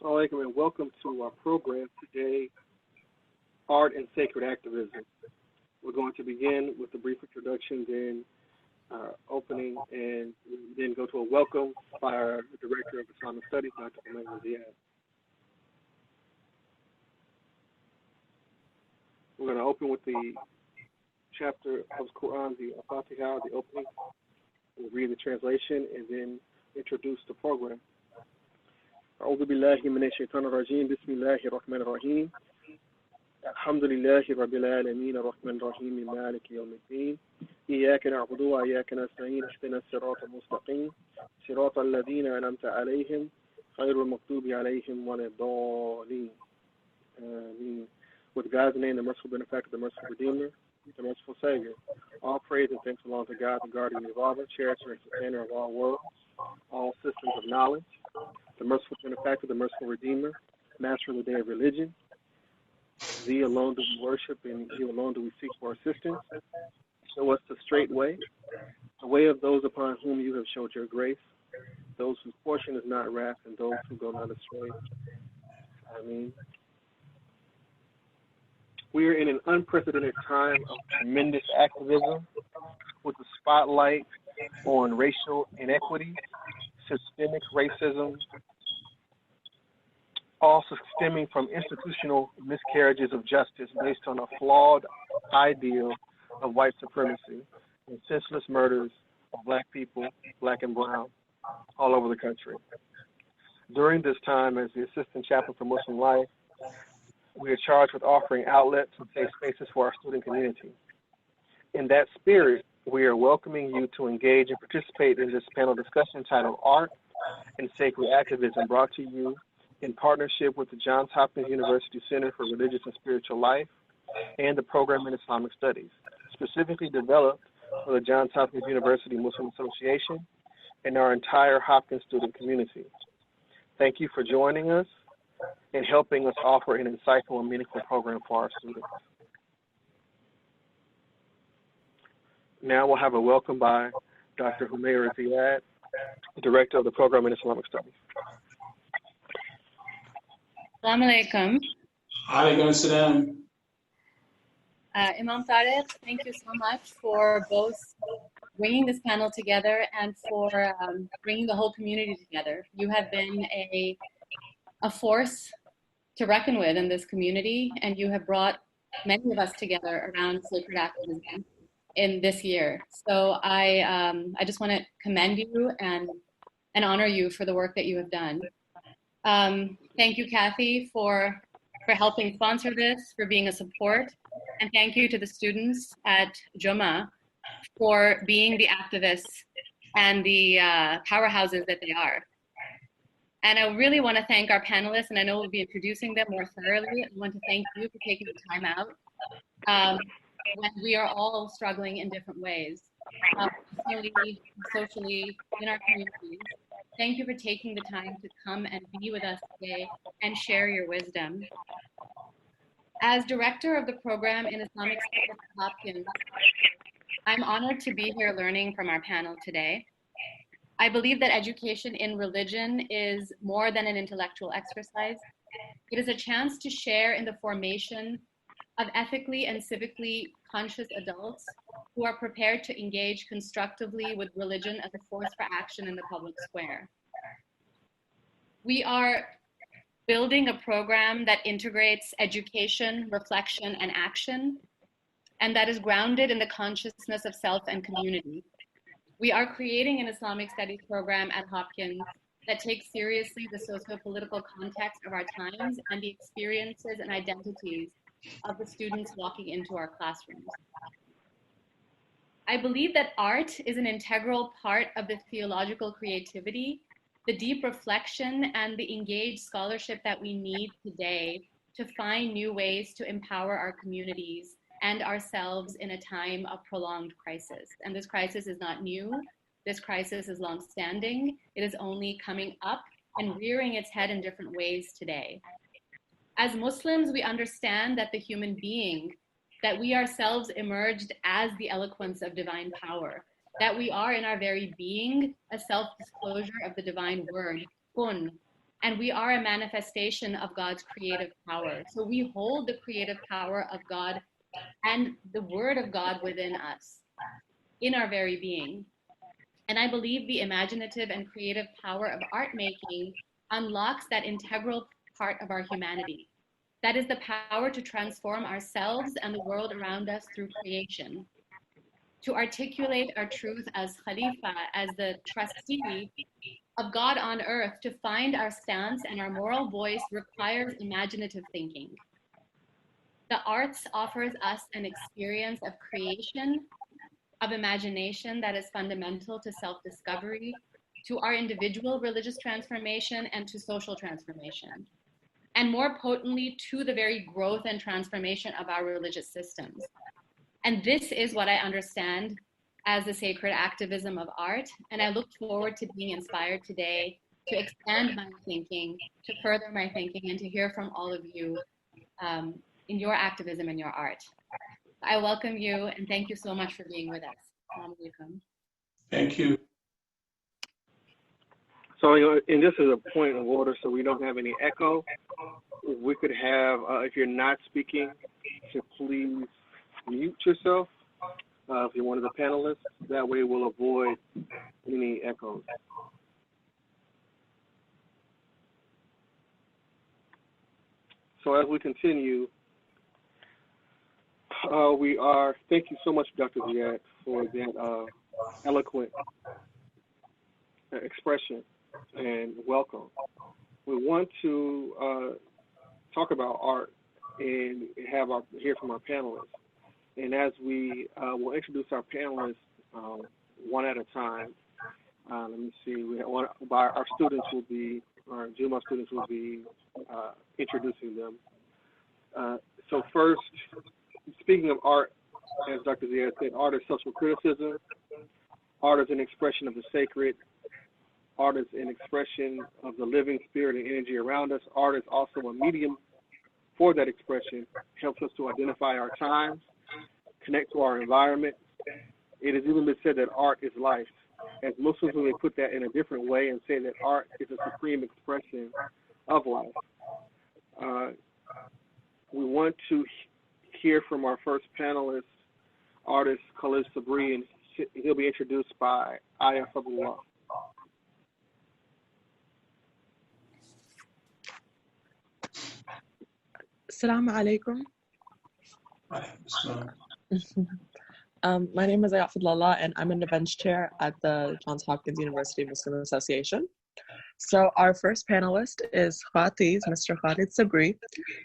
Alaikum and welcome to our program today, Art and Sacred Activism. We're going to begin with a brief introduction, then opening, and then go to a welcome by our Director of Islamic Studies, Dr. Ziad. We're going to open with the chapter of Quran, the Fatiha, the opening. We'll read the translation and then introduce the program. أعوذ بالله من الشيطان الرجيم بسم الله الرحمن الرحيم الحمد لله رب العالمين الرحمن الرحيم مالك يوم الدين إياك نعبد وإياك نستعين اهدنا الصراط المستقيم صراط الذين أنعمت عليهم غير المغضوب عليهم ولا الضالين آمين. With God's name, the merciful benefactor, the merciful redeemer, the merciful savior. All praise and thanks belong to God, the guardian of all, the cherisher and sustainer of all worlds, all systems of knowledge, the merciful benefactor, the merciful redeemer, master of the day of religion. Thee alone do we worship, and you alone do we seek for assistance. Show us the straight way, the way of those upon whom you have showed your grace, those whose portion is not wrath, and those who go not astray. Amen. We are in an unprecedented time of tremendous activism with a spotlight on racial inequity, systemic racism, also stemming from institutional miscarriages of justice based on a flawed ideal of white supremacy and senseless murders of black people, black and brown, all over the country. During this time, as the Assistant Chaplain for Muslim Life, we are charged with offering outlets and safe spaces for our student community. In that spirit, we are welcoming you to engage and participate in this panel discussion titled Art and Sacred Activism, brought to you in partnership with the Johns Hopkins University Center for Religious and Spiritual Life and the Program in Islamic Studies, specifically developed for the Johns Hopkins University Muslim Association and our entire Hopkins student community. Thank you for joining us and helping us offer an insightful and meaningful program for our students. Now we'll have a welcome by Dr. Humaira Ziad, Director of the Program in Islamic Studies. Assalamu alaikum. Alaikum salam. Imam Tariq, thank you so much for both bringing this panel together and for bringing the whole community together. You have been a force to reckon with in this community, and you have brought many of us together around sacred activism in this year. So I just want to commend you and honor you for the work that you have done. Thank you, Kathy, for helping sponsor this, for being a support, and thank you to the students at JHUMA for being the activists and the powerhouses that they are. And I really want to thank our panelists, and I know we'll be introducing them more thoroughly. I want to thank you for taking the time out when we are all struggling in different ways, personally, socially, in our communities. Thank you for taking the time to come and be with us today and share your wisdom. As director of the program in Islamic Studies at Hopkins, I'm honored to be here learning from our panel today. I believe that education in religion is more than an intellectual exercise. It is a chance to share in the formation of ethically and civically conscious adults who are prepared to engage constructively with religion as a force for action in the public square. We are building a program that integrates education, reflection, and action, and that is grounded in the consciousness of self and community. We are creating an Islamic Studies program at Hopkins that takes seriously the socio-political context of our times and the experiences and identities of the students walking into our classrooms. I believe that art is an integral part of the theological creativity, the deep reflection, and the engaged scholarship that we need today to find new ways to empower our communities and ourselves in a time of prolonged crisis. And this crisis is not new. This crisis is longstanding. It is only coming up and rearing its head in different ways today. As Muslims, we understand that the human being, that we ourselves emerged as the eloquence of divine power, that we are in our very being a self-disclosure of the divine word, kun, And we are a manifestation of God's creative power. So we hold the creative power of God and the word of God within us, in our very being. And I believe the imaginative and creative power of art making unlocks that integral part of our humanity. That is the power to transform ourselves and the world around us through creation. To articulate our truth as Khalifa, as the trustee of God on earth, to find our stance and our moral voice requires imaginative thinking. The arts offers us an experience of creation, of imagination that is fundamental to self-discovery, to our individual religious transformation, and to social transformation. And more potently, to the very growth and transformation of our religious systems. And this is what I understand as the sacred activism of art. And I look forward to being inspired today to expand my thinking, to further my thinking, and to hear from all of you in your activism and your art. I welcome you and thank you so much for being with us. Thank you. So, and this is a point of order, so we don't have any echo. If we could have, if you're not speaking, to please mute yourself if you're one of the panelists. That way we'll avoid any echoes. So as we continue, thank you so much, Dr. Ziad, for that eloquent expression and welcome. We want to talk about art and hear from our panelists. And as we will introduce our panelists one at a time, let me see, our students will be, our JHUMA students will be introducing them. So first, speaking of art, as Dr. Ziad said, art is social criticism. Art is an expression of the sacred. Art is an expression of the living spirit and energy around us. Art is also a medium for that expression. It helps us to identify our times, connect to our environment. It has even been said that art is life. As Muslims, we may put that in a different way and say that art is a supreme expression of life. We want to hear from our first panelist, artist Khalid Sabri, and he'll be introduced by Aya Fabullah. Assalamu alaikum. My name is Aya Fabullah, and I'm an events chair at the Johns Hopkins University Muslim Association. So our first panelist is Mr. Khalid Sabri.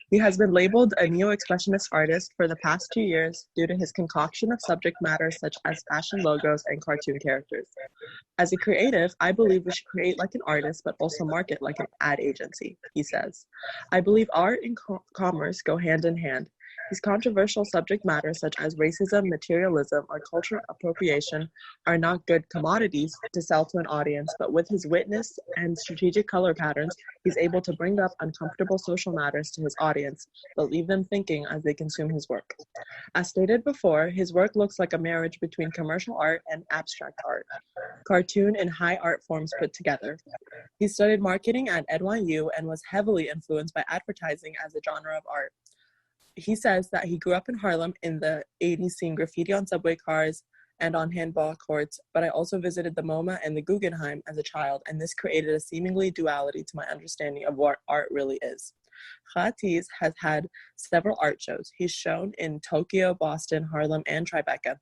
He has been labeled a neo-expressionist artist for the past 2 years due to his concoction of subject matter such as fashion logos and cartoon characters. As a creative, I believe we should create like an artist, but also market like an ad agency, he says. I believe art and commerce go hand in hand. These controversial subject matters such as racism, materialism, or cultural appropriation are not good commodities to sell to an audience, but with his witness and strategic color patterns, he's able to bring up uncomfortable social matters to his audience, but leave them thinking as they consume his work. As stated before, his work looks like a marriage between commercial art and abstract art, cartoon and high art forms put together. He studied marketing at NYU and was heavily influenced by advertising as a genre of art. He says that he grew up in Harlem in the 80s seeing graffiti on subway cars and on handball courts, but I also visited the MoMA and the Guggenheim as a child, and this created a seemingly duality to my understanding of what art really is. Khatis has had several art shows. He's shown in Tokyo, Boston, Harlem, and Tribeca.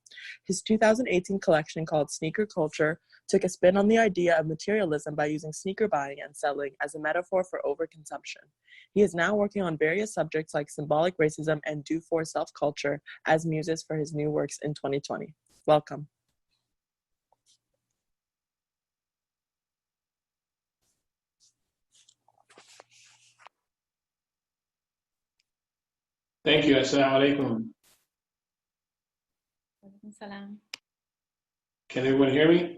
His 2018 collection called Sneaker Culture took a spin on the idea of materialism by using sneaker buying and selling as a metaphor for overconsumption. He is now working on various subjects like symbolic racism and do-for-self culture as muses for his new works in 2020. Welcome. Thank you. Assalamu alaikum. Can everyone hear me?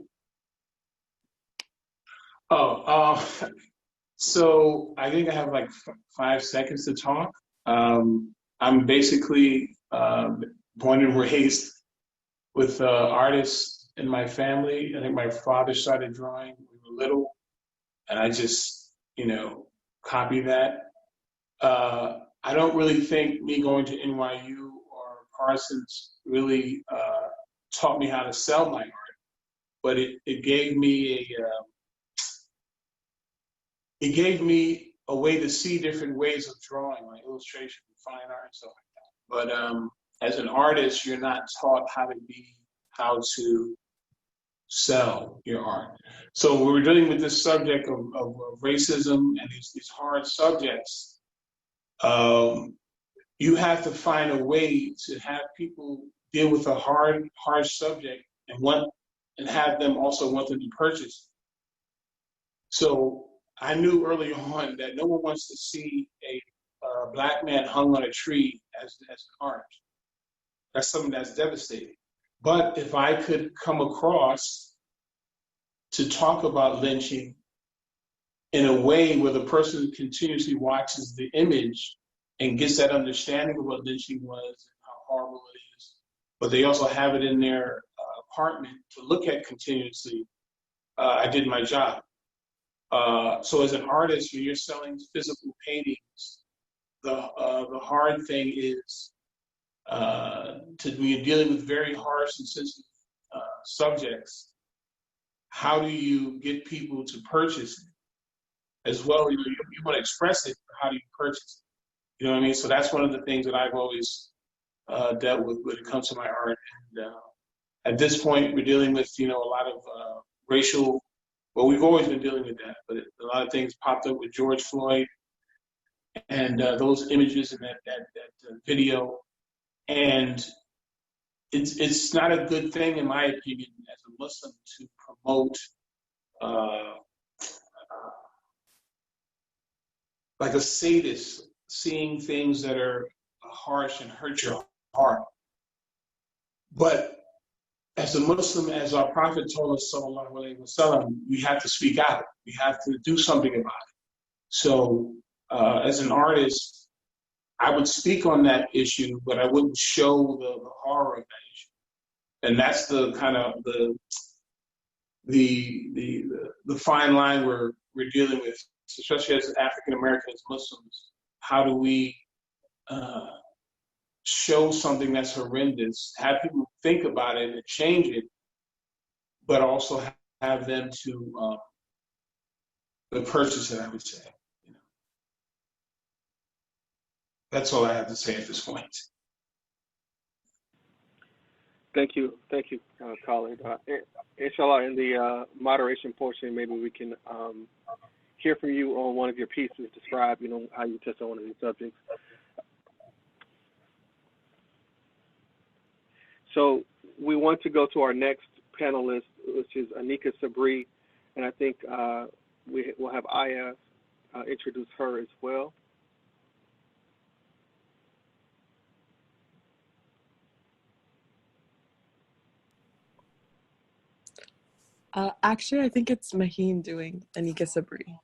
So I think I have like 5 seconds to talk. I'm basically born and raised with artists in my family. I think my father started drawing when we were little, and I just, copy that. I don't really think me going to NYU or Parsons really taught me how to sell my art, but it gave me a way to see different ways of drawing, like illustration, fine art, and stuff like that. But as an artist, you're not taught how to sell your art. So when we're dealing with this subject of racism and these hard subjects, you have to find a way to have people deal with a hard subject and have them also want them to purchase. So I knew early on that no one wants to see a black man hung on a tree as an art. That's something that's devastating. But if I could come across to talk about lynching in a way where the person continuously watches the image and gets that understanding of what lynching was and how horrible it is, but they also have it in their apartment to look at continuously, I did my job. So as an artist, when you're selling physical paintings, the hard thing is when you're dealing with very harsh and sensitive subjects, how do you get people to purchase it as well? You want to express it, but how do you purchase it? You know what I mean? So that's one of the things that I've always dealt with when it comes to my art. And at this point, we're dealing with a lot of racial. Well, we've always been dealing with that, but a lot of things popped up with George Floyd and those images and that video. And it's not a good thing, in my opinion, as a Muslim, to promote like a sadist, seeing things that are harsh and hurt your heart. But as a Muslim, as our Prophet told us, sallallahu alaihi wasallam, we have to speak out. We have to do something about it. So as an artist, I would speak on that issue, but I wouldn't show the horror of that issue. And that's the kind of the fine line we're dealing with, especially as African Americans, Muslims. How do we show something that's horrendous, have people think about it and change it, but also have them to purchase it, I would say. That's all I have to say at this point. Thank you, Colin. Inshallah, in the moderation portion, maybe we can hear from you on one of your pieces. Describe, how you touch on one of these subjects. So we want to go to our next panelist, which is Anika Sabri, and I think we'll have Aya introduce her as well. Actually, I think it's Maheen doing Anika Sabri.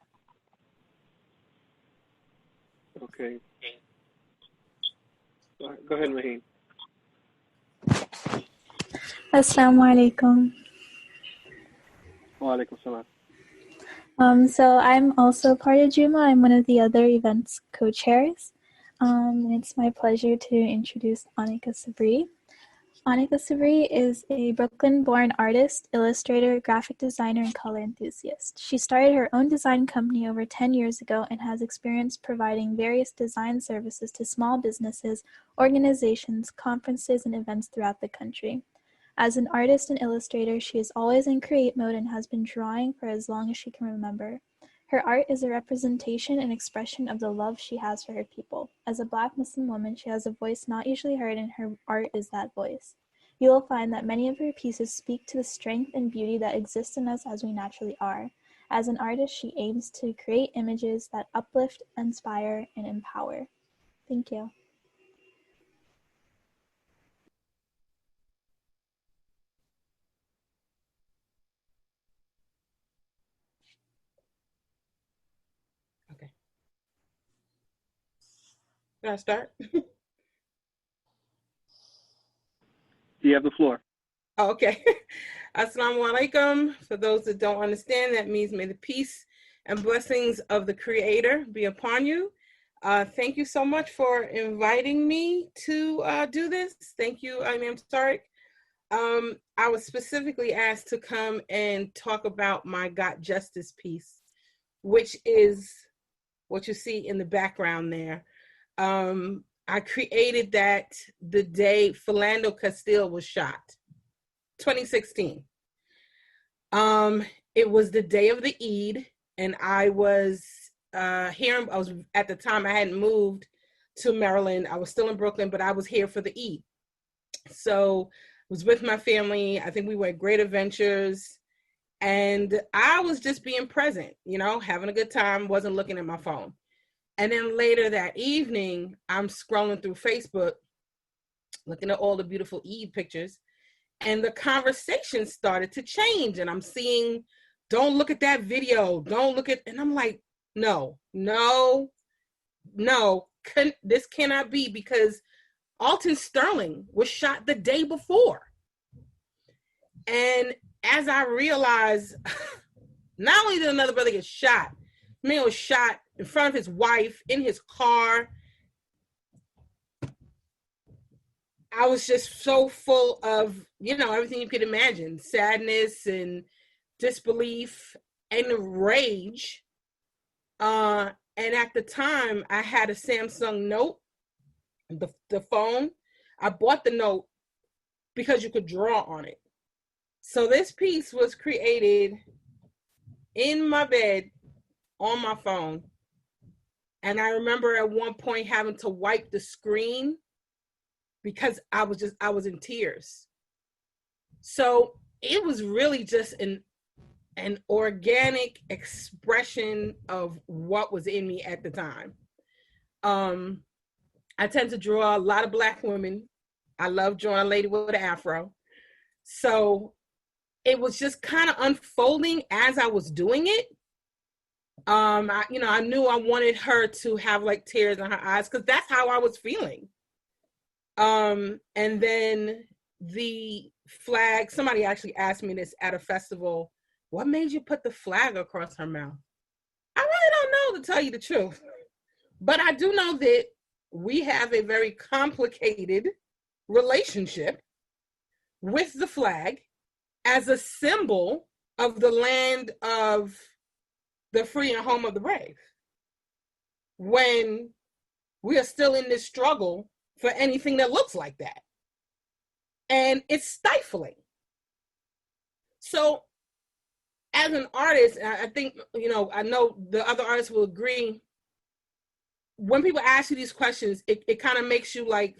Okay. Go ahead, Maheen. Assalamu alaikum. Wa alaikum salam. So I'm also part of JHUMA. I'm one of the other events co-chairs. And it's my pleasure to introduce Anika Sabri. Anika Sabri is a Brooklyn-born artist, illustrator, graphic designer, and color enthusiast. She started her own design company over 10 years ago and has experience providing various design services to small businesses, organizations, conferences, and events throughout the country. As an artist and illustrator, she is always in create mode and has been drawing for as long as she can remember. Her art is a representation and expression of the love she has for her people. As a Black Muslim woman, she has a voice not usually heard, and her art is that voice. You will find that many of her pieces speak to the strength and beauty that exists in us as we naturally are. As an artist, she aims to create images that uplift, inspire, and empower. Thank you. Can I start? You have the floor. Okay. Assalamu alaikum. For those that don't understand, that means may the peace and blessings of the Creator be upon you. Thank you so much for inviting me to do this. Thank you, Imam Tariq. I was specifically asked to come and talk about my Got Justice piece, which is what you see in the background there. I created that the day Philando Castile was shot, 2016. It was the day of the Eid, and I was here. I was, at the time, I hadn't moved to Maryland. I was still in Brooklyn, but I was here for the Eid. So I was with my family. I think we were at Great Adventures, and I was just being present, you know, having a good time, wasn't looking at my phone. And then later that evening, I'm scrolling through Facebook, looking at all the beautiful Eid pictures, and the conversation started to change. And I'm seeing, don't look at that video, don't look at, and I'm like, no, this cannot be, because Alton Sterling was shot the day before. And as I realized, not only did another brother get shot, man was shot in front of his wife, in his car. I was just so full of, you know, everything you could imagine, sadness and disbelief and rage. And at the time, I had a Samsung Note, the phone. I bought the Note because you could draw on it. So this piece was created in my bed on my phone. And I remember at one point having to wipe the screen because I was in tears. So it was really just an organic expression of what was in me at the time. I tend to draw a lot of Black women. I love drawing a lady with an afro. So it was just kind of unfolding as I was doing it. I knew I wanted her to have like tears in her eyes because that's how I was feeling. And then the flag, somebody actually asked me this at a festival, what made you put the flag across her mouth? I really don't know, to tell you the truth. But I do know that we have a very complicated relationship with the flag as a symbol of the land of the free and home of the brave, when we are still in this struggle for anything that looks like that. And it's stifling. So as an artist, I think, I know the other artists will agree, when people ask you these questions, it kind of makes you like,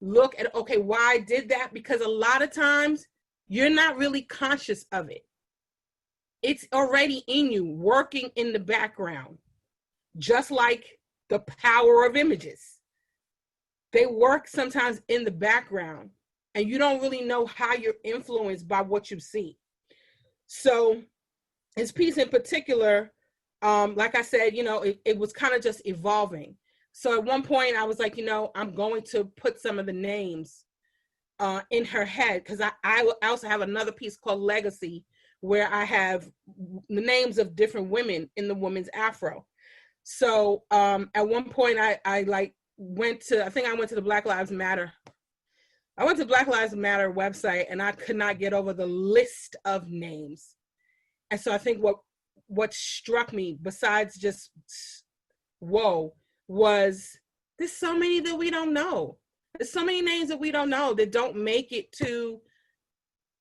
look at, okay, why I did that? Because a lot of times you're not really conscious of it. It's already in you, working in the background, just like the power of images. They work sometimes in the background, and you don't really know how you're influenced by what you see. So this piece in particular, like I said, it was kind of just evolving. So at one point I was like, I'm going to put some of the names in her head, because I also have another piece called Legacy, where I have the names of different women in the woman's afro. So at one point I went to the Black Lives Matter. I went to Black Lives Matter website, and I could not get over the list of names. And so I think what struck me, besides just whoa, was there's so many that we don't know. There's so many names that we don't know that don't make it to,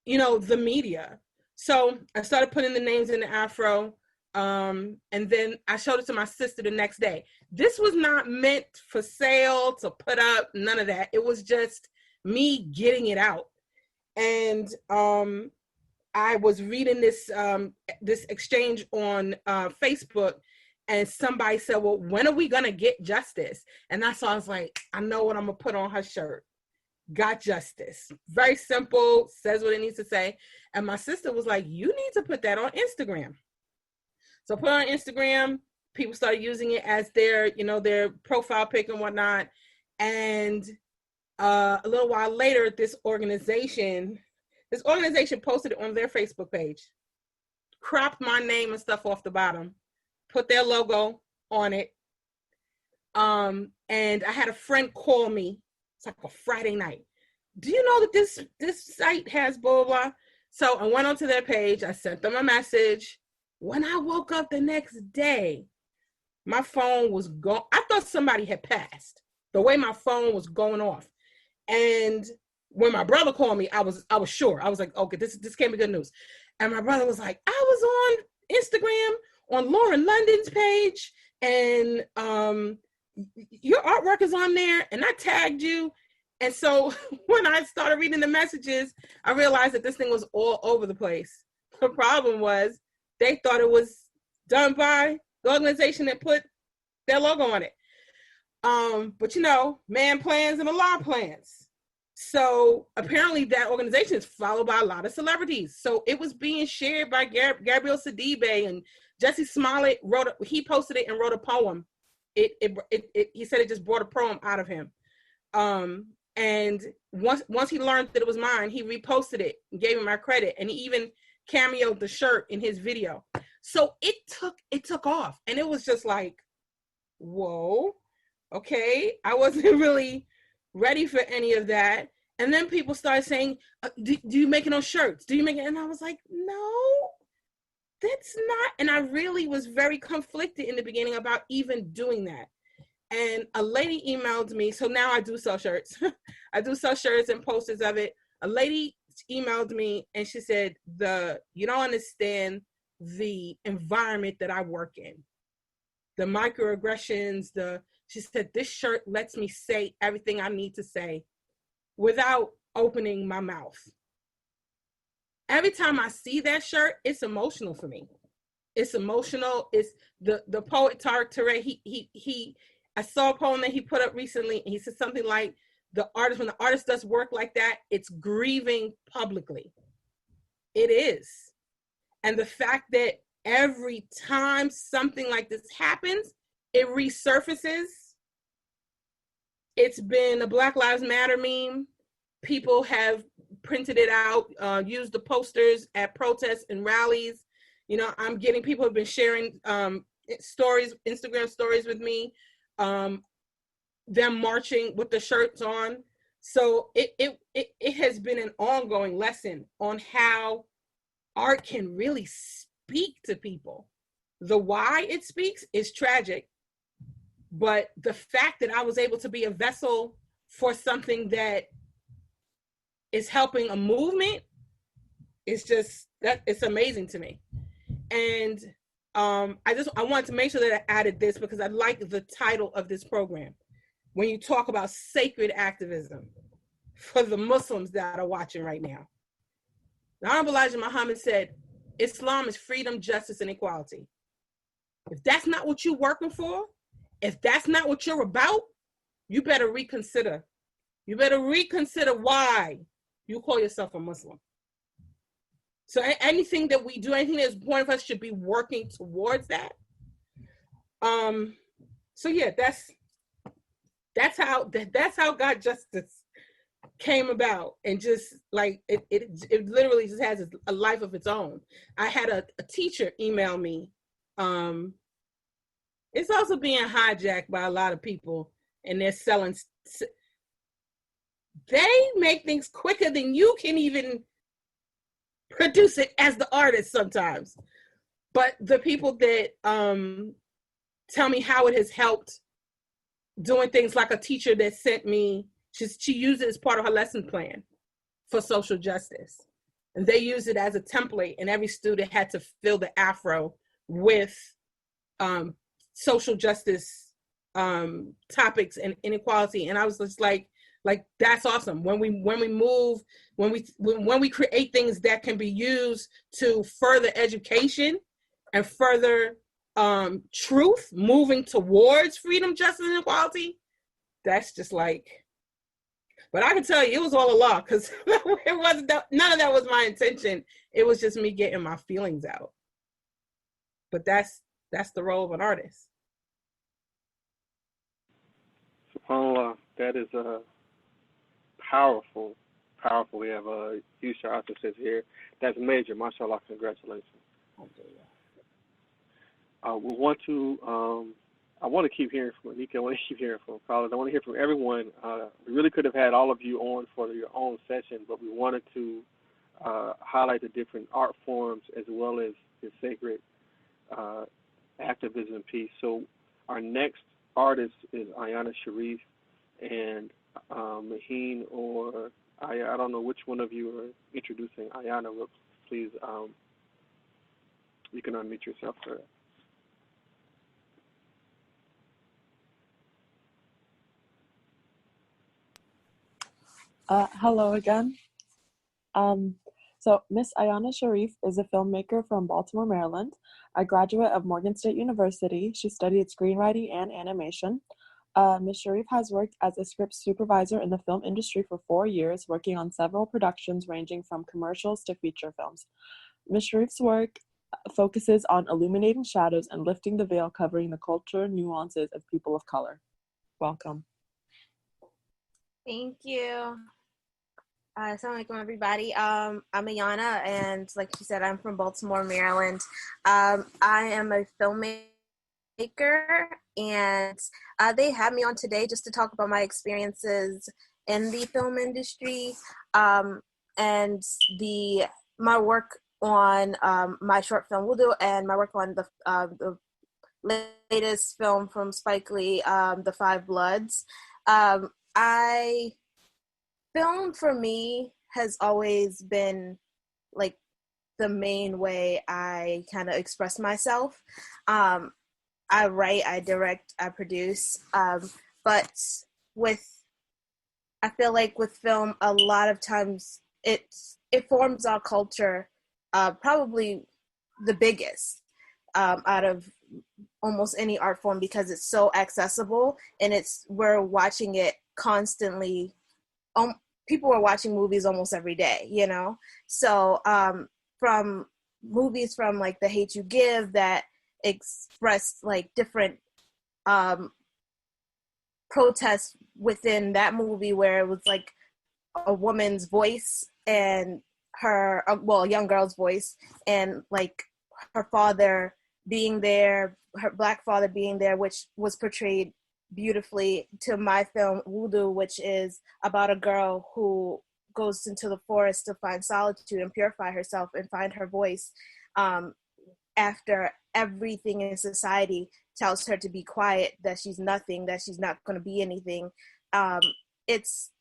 the media. So I started putting the names in the afro, and then I showed it to my sister the next day. This was not meant for sale, to put up, none of that. It was just me getting it out. And I was reading this exchange on Facebook, and somebody said, well, when are we gonna get justice? And that's why I was like, I know what I'm gonna put on her shirt. Got justice. Very simple, says what it needs to say. And my sister was like, you need to put that on Instagram. So I put it on Instagram. People started using it as their profile pic and whatnot. And a little while later, this organization posted it on their Facebook page, cropped my name and stuff off the bottom, put their logo on it. And I had a friend call me. It's like a Friday night. Do you know that this site has blah, blah, blah? So I went onto their page. I sent them a message. When I woke up the next day, my phone was gone. I thought somebody had passed. The way my phone was going off. And when my brother called me, I was sure. I was like, okay, this can't be good news. And my brother was like, I was on Instagram on Lauren London's page, and your artwork is on there, and I tagged you. And so when I started reading the messages, I realized that this thing was all over the place. The problem was they thought it was done by the organization that put their logo on it. But you know, man plans and Allah plans. So apparently that organization is followed by a lot of celebrities. So it was being shared by Gabriel Sidibe, and Jesse Smollett he posted it and wrote a poem. He said it just brought a poem out of him. And once he learned that it was mine, he reposted it and gave him my credit. And he even cameoed the shirt in his video. So it took off, and it was just like, whoa, okay. I wasn't really ready for any of that. And then people started saying, do you make it on shirts? Do you make it? And I was like, no, that's not. And I really was very conflicted in the beginning about even doing that. And a lady emailed me. So now I do sell shirts. I do sell shirts and posters of it. A lady emailed me and she said, you don't understand the environment that I work in. The microaggressions, she said, this shirt lets me say everything I need to say without opening my mouth. Every time I see that shirt, it's emotional for me. It's emotional. It's the poet Tariq Touré, I saw a poem that he put up recently, and he said something like, when the artist does work like that, it's grieving publicly. It is. And the fact that every time something like this happens, it resurfaces. It's been a Black Lives Matter meme. People have printed it out, used the posters at protests and rallies. You know, I'm getting, people have been sharing stories, Instagram stories with me, them marching with the shirts on. So it has been an ongoing lesson on how art can really speak to people. The why it speaks is tragic, but the fact that I was able to be a vessel for something that is helping a movement is just, that it's amazing to me. And I wanted to make sure that I added this because I like the title of this program. When you talk about sacred activism for the Muslims that are watching right now. The Honorable Elijah Muhammad said, Islam is freedom, justice, and equality. If that's not what you're working for, if that's not what you're about, you better reconsider. You better reconsider why you call yourself a Muslim. So anything that we do, anything that's one of us should be working towards that. So yeah, that's how God Justice came about, and just like it literally just has a life of its own. I had a teacher email me. It's also being hijacked by a lot of people, and they're selling. They make things quicker than you can even produce it as the artist sometimes. But the people that tell me how it has helped, doing things like a teacher that sent me, she used it as part of her lesson plan for social justice. And they used it as a template, and every student had to fill the afro with social justice topics and inequality. And I was just like that's awesome. When we create things that can be used to further education and further truth, moving towards freedom, justice, and equality, that's just like. But I can tell you, it was all Allah, because it wasn't none of that was my intention. It was just me getting my feelings out. But that's the role of an artist. SubhanAllah, that is powerful. We have a huge artist here. That's major. MashaAllah, congratulations. We want to. I want to keep hearing from Anika. I want to keep hearing from Carlos. I want to hear from everyone. We really could have had all of you on for your own session, but we wanted to highlight the different art forms as well as the sacred activism piece. So our next artist is Ayana Sharif, and Maheen or I don't know which one of you are introducing Ayana. Please, you can unmute yourself for that. Hello again. So Miss Ayana Sharif is a filmmaker from Baltimore, Maryland, a graduate of Morgan State University. She studied screenwriting and animation. Ms. Sharif has worked as a script supervisor in the film industry for 4 years, working on several productions ranging from commercials to feature films. Ms. Sharif's work focuses on illuminating shadows and lifting the veil covering the culture nuances of people of color. Welcome. Thank you. Assalamu alaikum, everybody. I'm Ayana, and like she said, I'm from Baltimore, Maryland. I am a filmmaker, and they had me on today just to talk about my experiences in the film industry and my work on my short film Wudu and my work on the latest film from Spike Lee, The Five Bloods. Film for me has always been like the main way I kind of express myself. I write, I direct, I produce, but I feel like with film, a lot of times it forms our culture, probably the biggest out of almost any art form because it's so accessible and we're watching it constantly. People are watching movies almost every day, you know? So from movies from like The Hate U Give that expressed like different protests within that movie where it was like a woman's voice and a young girl's voice and like her father being there, her Black father being there, which was portrayed beautifully, to my film Wudu, which is about a girl who goes into the forest to find solitude and purify herself and find her voice after everything in society tells her to be quiet, that she's nothing, that she's not going to be anything. It's,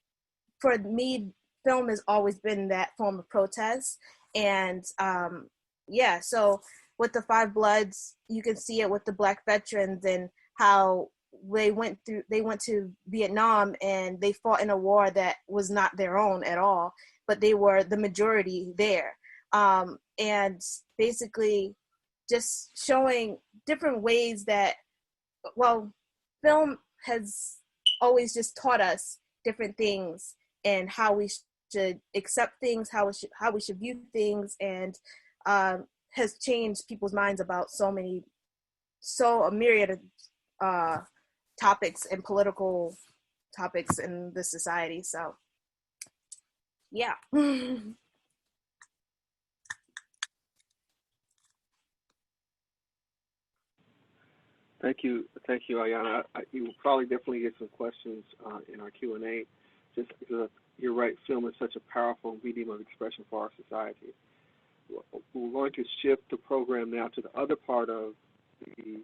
for me, film has always been that form of protest. And so with The Five Bloods, you can see it with the Black veterans and how they went to Vietnam and they fought in a war that was not their own at all, but they were the majority there. And basically just showing different ways that, film has always just taught us different things and how we should accept things, how we should view things, and has changed people's minds about a myriad of topics and political topics in this society. So, yeah. Thank you, Ayana. You will probably definitely get some questions in our Q&A, just because you're right, film is such a powerful medium of expression for our society. We're going to shift the program now to the other part of the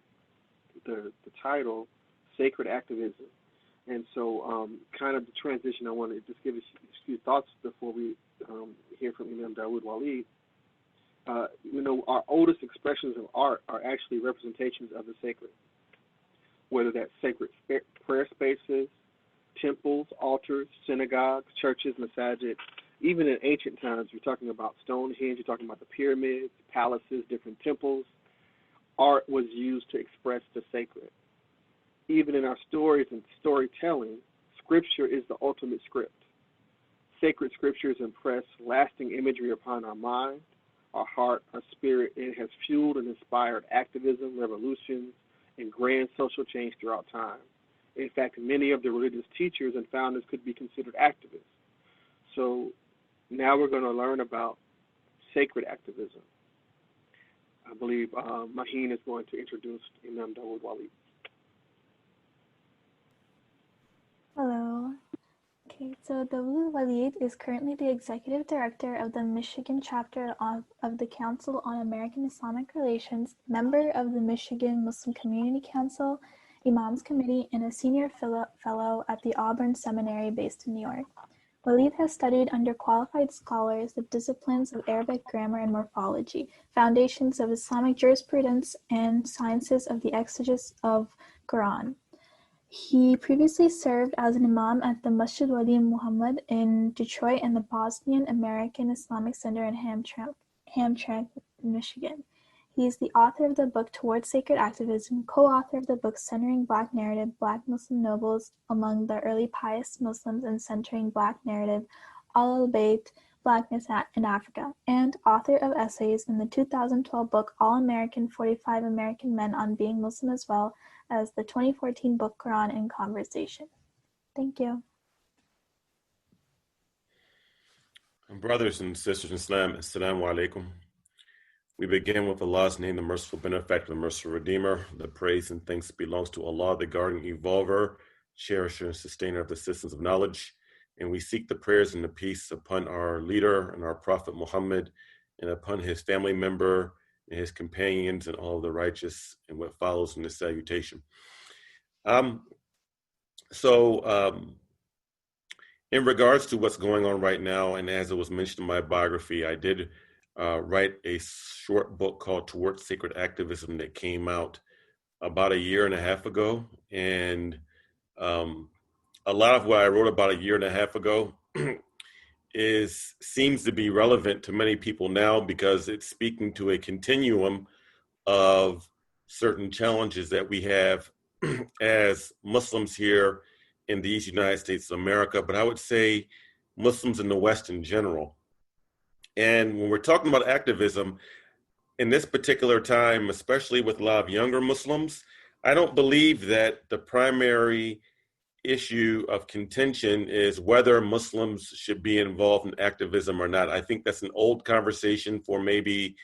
title, Sacred Activism. And so kind of the transition, I want to just give a few thoughts before we hear from Imam Dawood Walid. Our oldest expressions of art are actually representations of the sacred, whether that's sacred prayer spaces, temples, altars, synagogues, churches, masajid. Even in ancient times, you're talking about Stonehenge, you're talking about the pyramids, palaces, different temples. Art was used to express the sacred. Even in our stories and storytelling, scripture is the ultimate script. Sacred scriptures impress lasting imagery upon our mind, our heart, our spirit, and it has fueled and inspired activism, revolutions, and grand social change throughout time. In fact, many of the religious teachers and founders could be considered activists. So now we're going to learn about sacred activism. I believe Maheen is going to introduce Imam Dawood Wali. Hello. Okay, so Dawood Walid is currently the Executive Director of the Michigan chapter of the Council on American Islamic Relations, member of the Michigan Muslim Community Council, Imams Committee, and a senior fellow at the Auburn Seminary based in New York. Walid has studied under qualified scholars the disciplines of Arabic grammar and morphology, foundations of Islamic jurisprudence, and sciences of the exegesis of Quran. He previously served as an imam at the Masjid Wali Muhammad in Detroit and the Bosnian American Islamic Center in Hamtramck, Michigan. He is the author of the book Towards Sacred Activism, co-author of the book Centering Black Narrative, Black Muslim Nobles Among the Early Pious Muslims and Centering Black Narrative, Al-Bayt, Blackness in Africa, and author of essays in the 2012 book All-American 45 American Men on Being Muslim, as well as the 2014 book Quran in Conversation. Thank you. Brothers and sisters in Islam, Assalamu alaikum. We begin with Allah's name, the merciful benefactor, the merciful redeemer. The praise and thanks belongs to Allah, the guardian evolver, cherisher and sustainer of the systems of knowledge. And we seek the prayers and the peace upon our leader and our prophet Muhammad, and upon his family member and his companions and all the righteous, and what follows in this salutation. In regards to what's going on right now, and as it was mentioned in my biography, I did write a short book called Towards Sacred Activism that came out about 1.5 years ago. And a lot of what I wrote about 1.5 years ago seems to be relevant to many people now, because it's speaking to a continuum of certain challenges that we have as Muslims here in these United States of America, but I would say Muslims in the West in general. And when we're talking about activism in this particular time, especially with a lot of younger Muslims, I don't believe that the primary issue of contention is whether Muslims should be involved in activism or not. I think that's an old conversation for maybe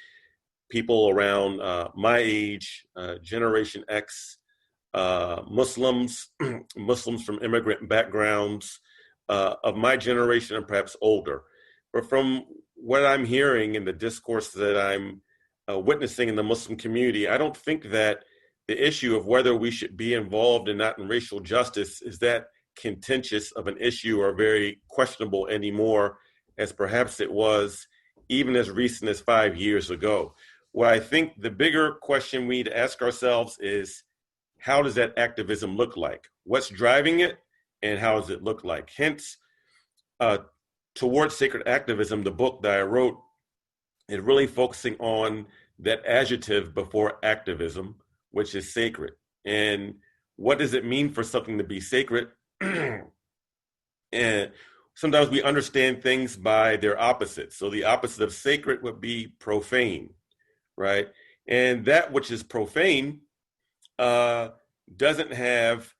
people around my age, Generation X, Muslims, Muslims from immigrant backgrounds of my generation and perhaps older. But from what I'm hearing in the discourse that I'm witnessing in the Muslim community, I don't think that the issue of whether we should be involved and not in racial justice is that contentious of an issue or very questionable anymore as perhaps it was even as recent as 5 years ago. Well, I think the bigger question we need to ask ourselves is, how does that activism look like? What's driving it, and how does it look like? Hence, Towards Sacred Activism, the book that I wrote, is really focusing on that adjective before activism, which is sacred. And what does it mean for something to be sacred? And sometimes we understand things by their opposites. So the opposite of sacred would be profane, right? And that which is profane doesn't have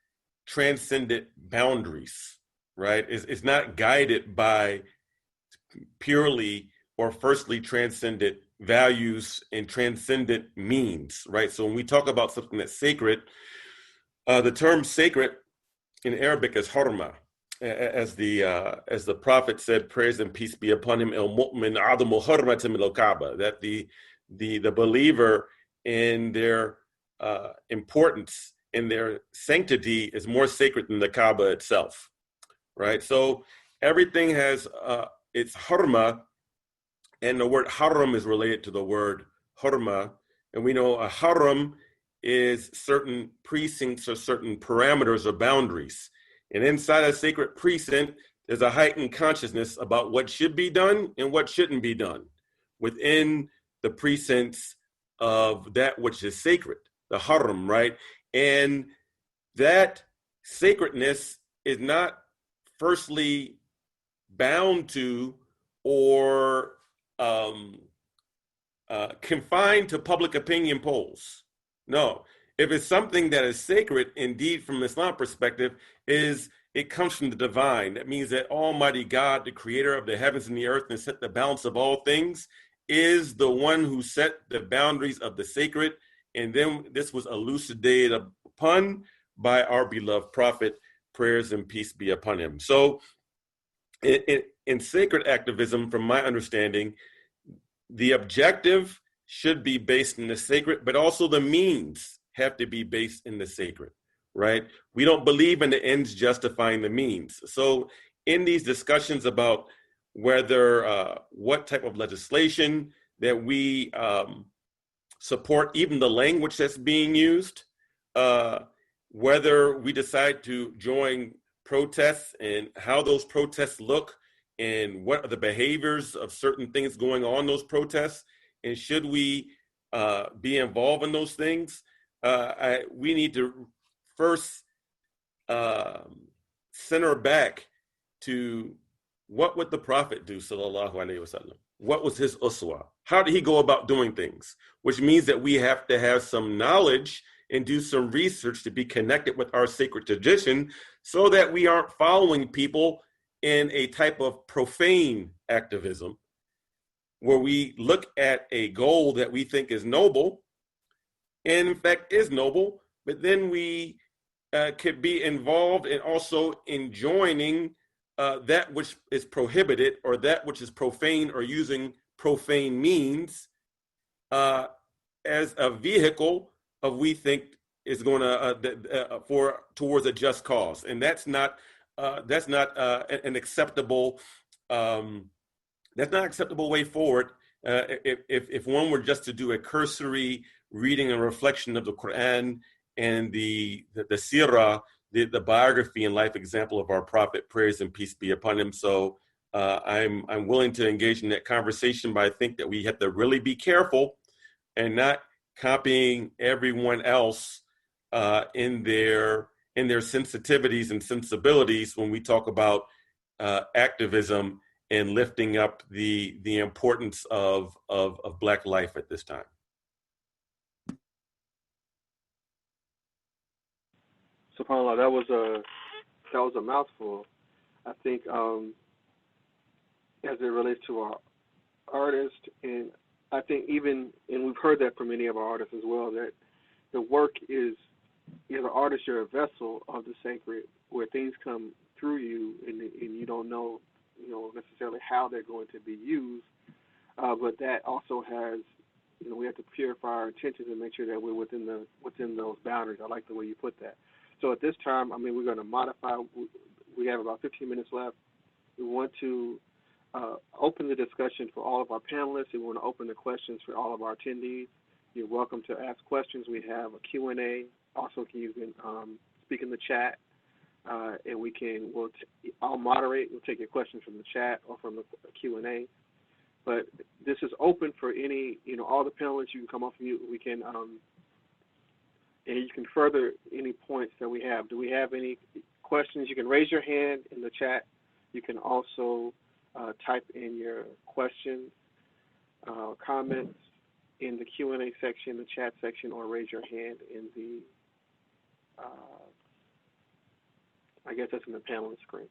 transcendent boundaries, right? It's not guided by purely or firstly transcendent values and transcendent means, right? So when we talk about something that's sacred, the term sacred in Arabic is hurma, as the prophet said, praise and peace be upon him, el mu'min adamu hurmatin min al-Kaaba, that the believer in their importance, in their sanctity, is more sacred than the Kaaba itself, right? So everything has its hurma, and the word haram is related to the word hurma. And we know a haram is certain precincts or certain parameters or boundaries. And inside a sacred precinct, there's a heightened consciousness about what should be done and what shouldn't be done within the precincts of that which is sacred, the haram, right? And that sacredness is not firstly bound to or confined to public opinion polls. No, if it's something that is sacred, indeed, from Islam perspective, it comes from the divine. That means that Almighty God, the creator of the heavens and the earth, and set the balance of all things, is the one who set the boundaries of the sacred, and then this was elucidated upon by our beloved prophet, prayers and peace be upon him. So in sacred activism, from my understanding, the objective should be based in the sacred, but also the means have to be based in the sacred, right? We don't believe in the ends justifying the means. So in these discussions about whether what type of legislation that we support, even the language that's being used, whether we decide to join protests and how those protests look and what are the behaviors of certain things going on in those protests, and should we be involved in those things, we need to first center back to what would the Prophet do, sallallahu alaihi wasallam? What was his uswa? How did he go about doing things? Which means that we have to have some knowledge and do some research to be connected with our sacred tradition so that we aren't following people in a type of profane activism where we look at a goal that we think is noble, and in fact is noble, but then we could be involved in also in joining that which is prohibited or that which is profane or using profane means as a vehicle of we think is going to towards a just cause, and that's not an acceptable way forward. If one were just to do a cursory reading and reflection of the Quran and the Sirah, the biography and life example of our prophet, praise and peace be upon him. So I'm willing to engage in that conversation, but I think that we have to really be careful and not copying everyone else in their sensitivities and sensibilities when we talk about activism and lifting up the importance of Black life at this time. SubhanAllah, that was a mouthful. I think as it relates to our artists, and I think and we've heard that from many of our artists as well, that the work is, as an artist, you're a vessel of the sacred, where things come through you, and you don't know, necessarily how they're going to be used, but that also has, we have to purify our intentions and make sure that we're within those boundaries. I like the way you put that. So at this time, we're going to modify. We have about 15 minutes left. We want to open the discussion for all of our panelists. We want to open the questions for all of our attendees. You're welcome to ask questions. We have a Q&A. Also, you can speak in the chat, and I'll moderate. We'll take your questions from the chat or from the Q&A. But this is open for any, all the panelists. You can come off mute. We can, and you can further any points that we have. Do we have any questions? You can raise your hand in the chat. You can also type in your questions, comments in the Q&A section, the chat section, or raise your hand in the, I guess that's in the panelist screen.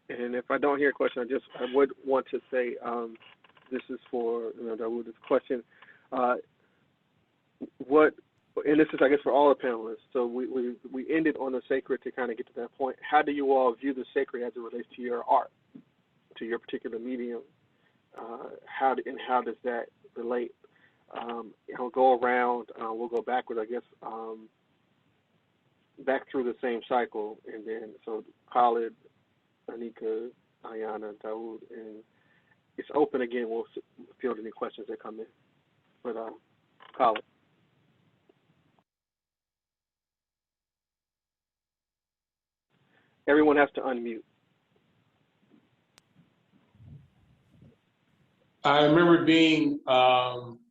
And if I don't hear a question, I would want to say, this is for Dawood, this question. And this is, I guess, for all the panelists. So we ended on the sacred to kind of get to that point. How do you all view the sacred as it relates to your art, to your particular medium? How does that relate? I'll go around. We'll go backwards, I guess, back through the same cycle, and then so Khalid, Anika, Ayana, Dawood, and it's open again. We'll field any questions that come in. But Khalid. Everyone has to unmute. I remember being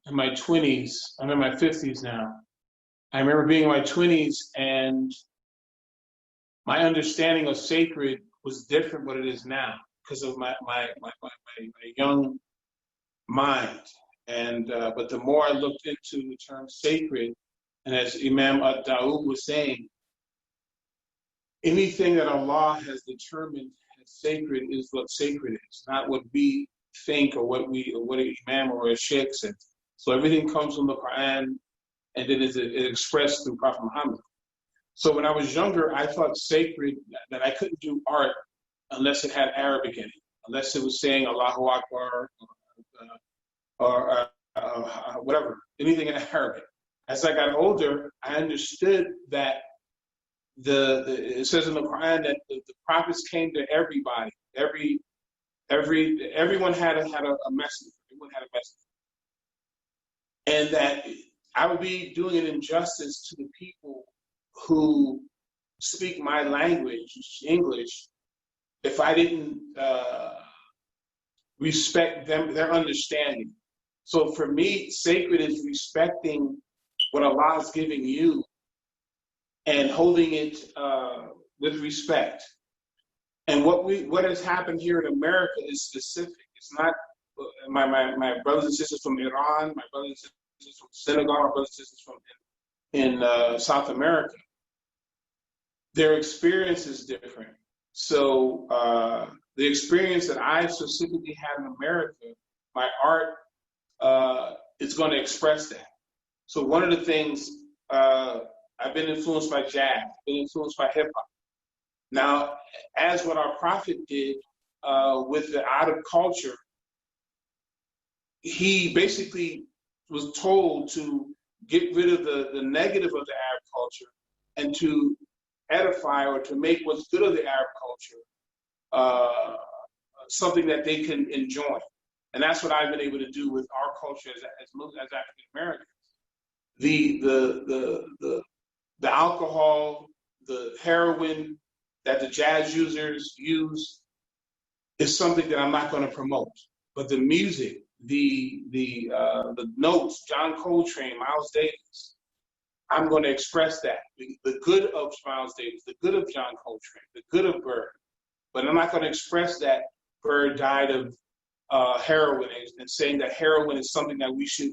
in my 20s. I'm in my 50s now. I remember being in my 20s, and my understanding of sacred was different what it is now because of my young mind. And but the more I looked into the term sacred, and as Imam Dawood was saying, anything that Allah has determined sacred is what sacred is, not what we think or what an imam or a sheikh says. So everything comes from the Quran, and then it's expressed through Prophet Muhammad. So when I was younger, I thought sacred, that I couldn't do art unless it had Arabic in it, unless it was saying Allahu Akbar or whatever, anything in Arabic. As I got older, I understood that it says in the Quran that the prophets came to everybody. Everyone had a message. Everyone had a message. And that I would be doing an injustice to the people who speak my language, English, if I didn't respect their understanding. So for me, sacred is respecting what Allah is giving you and holding it with respect. And what has happened here in America is specific. It's not my brothers and sisters from Iran, my brothers and sisters from Senegal, my brothers and sisters from in South America. Their experience is different. So the experience that I specifically had in America, my art is going to express that. So one of the things, I've been influenced by jazz, been influenced by hip hop. Now, as what our prophet did with the Arab culture, he basically was told to get rid of the negative of the Arab culture and to edify or to make what's good of the Arab culture something that they can enjoy. And that's what I've been able to do with our culture as African Americans. The alcohol, the heroin that the jazz users use is something that I'm not going to promote. But the music, the notes, John Coltrane, Miles Davis, I'm going to express that. The good of Miles Davis, the good of John Coltrane, the good of Bird. But I'm not going to express that Bird died of heroin and saying that heroin is something that we should,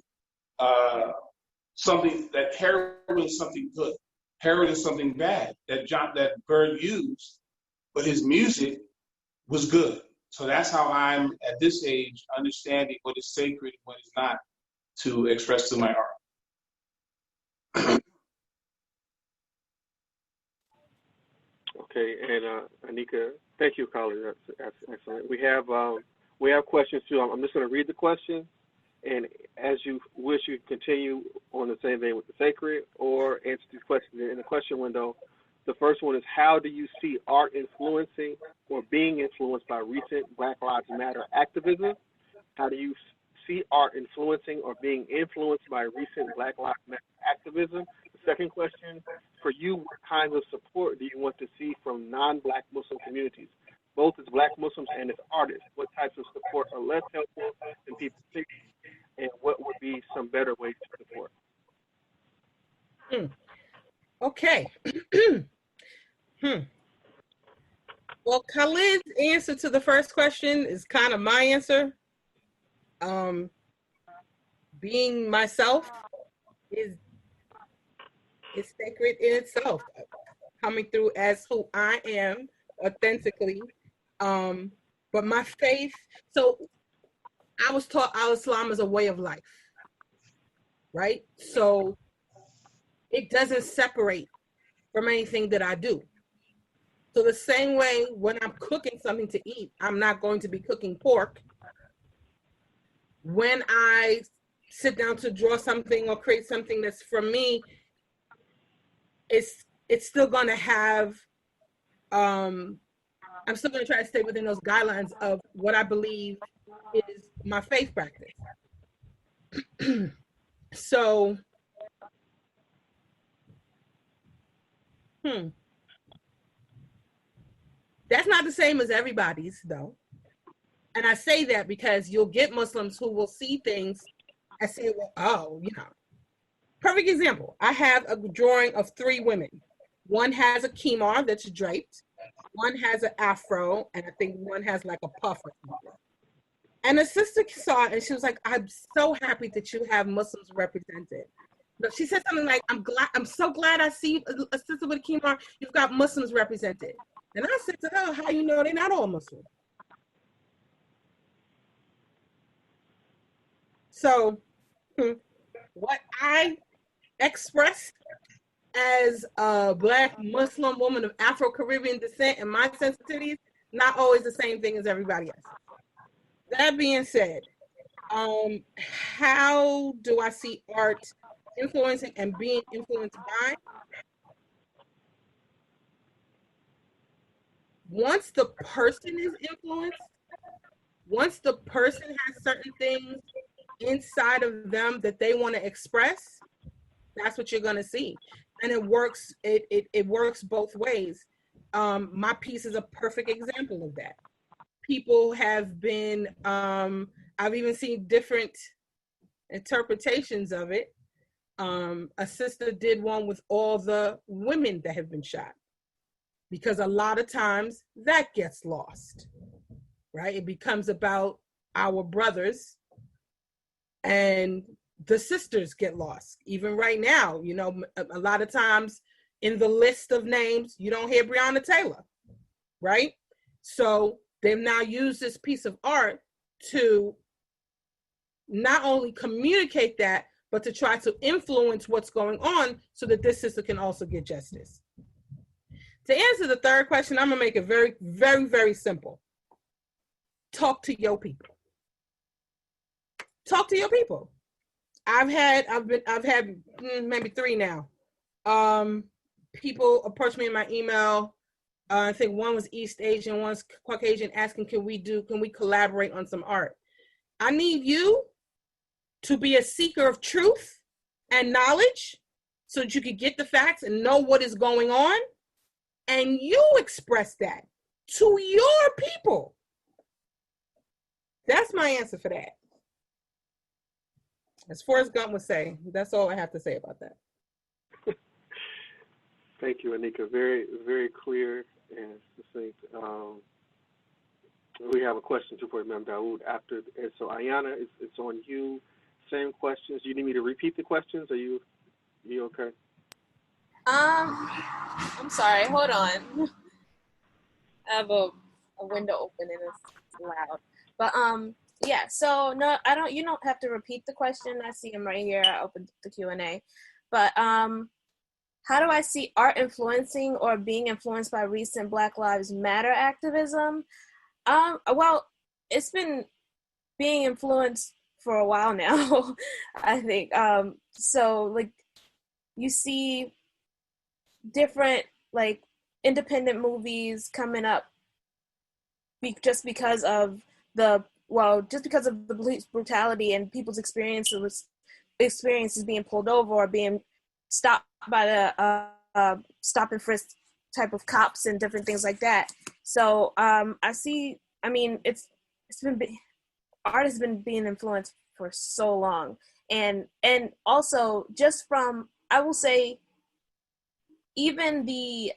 that heroin is something good. Heroin is something bad that Bird used, but his music was good. So that's how I'm, at this age, understanding what is sacred and what is not to express through my art. Okay, and Anika, thank you, Khalid. That's excellent. We have questions too. I'm just going to read the question, and as you wish, you can continue on the same vein with the sacred or answer these questions in the question window. The first one is, how do you see art influencing or being influenced by recent Black Lives Matter activism? How do you see art influencing or being influenced by recent Black Lives Matter activism? The second question, for you, what kinds of support do you want to see from non-Black Muslim communities, both as Black Muslims and as artists? What types of support are less helpful than people think, and what would be some better ways to support? Okay. Well, Khalid's answer to the first question is kind of my answer. Being myself is sacred in itself. Coming through as who I am authentically. But my faith, so I was taught Islam is a way of life, right? So it doesn't separate from anything that I do. So the same way when I'm cooking something to eat, I'm not going to be cooking pork. When I sit down to draw something or create something that's from me, it's still going to have, I'm still going to try to stay within those guidelines of what I believe is my faith practice. So, that's not the same as everybody's, though. And I say that because you'll get Muslims who will see things and say, well, oh, you know. Perfect example. I have a drawing of 3 women. One has a khimar that's draped. One has an afro. And I think one has like a puff or something. And the sister saw it and she was like, I'm so happy that you have Muslims represented. But she said something like, I'm so glad I see a sister with a khimar. You've got Muslims represented. And I said to her, how you know they're not all Muslim? So what I expressed as a Black Muslim woman of Afro-Caribbean descent and my sensitivities, not always the same thing as everybody else. That being said, how do I see art influencing and being influenced by? Once the person is influenced, once the person has certain things inside of them that they want to express, that's what you're going to see. And it works. It works both ways. My piece is a perfect example of that. People have been, I've even seen different interpretations of it. A sister did one with all the women that have been shot, because a lot of times that gets lost, right? It becomes about our brothers, and the sisters get lost. Even right now, you know, a lot of times in the list of names, you don't hear Breonna Taylor, right? So they've now used this piece of art to not only communicate that, but to try to influence what's going on so that this sister can also get justice. To answer the third question, I'm gonna make it very, very, very simple. Talk to your people. Talk to your people. I've had maybe 3 now. People approach me in my email. I think one was East Asian, one's Caucasian, asking, can we collaborate on some art? I need you to be a seeker of truth and knowledge so that you can get the facts and know what is going on. And you express that to your people. That's my answer for that. As Forrest Gump would say, that's all I have to say about that. Thank you, Anika. Very, very clear and succinct. We have a question too for Imam Dawood after. And so, Ayana, it's on you. Same questions. You need me to repeat the questions? Are you okay? I'm sorry. Hold on. I have a window open and it's loud. But yeah. So no, I don't. You don't have to repeat the question. I see him right here. I opened the Q&A. But how do I see art influencing or being influenced by recent Black Lives Matter activism? Well, it's been being influenced for a while now, I think. So like you see different like independent movies coming up just because of the police brutality and people's experiences being pulled over or being stopped by the stop and frisk type of cops and different things like that. So art has been being influenced for so long, and also just from, I will say, even the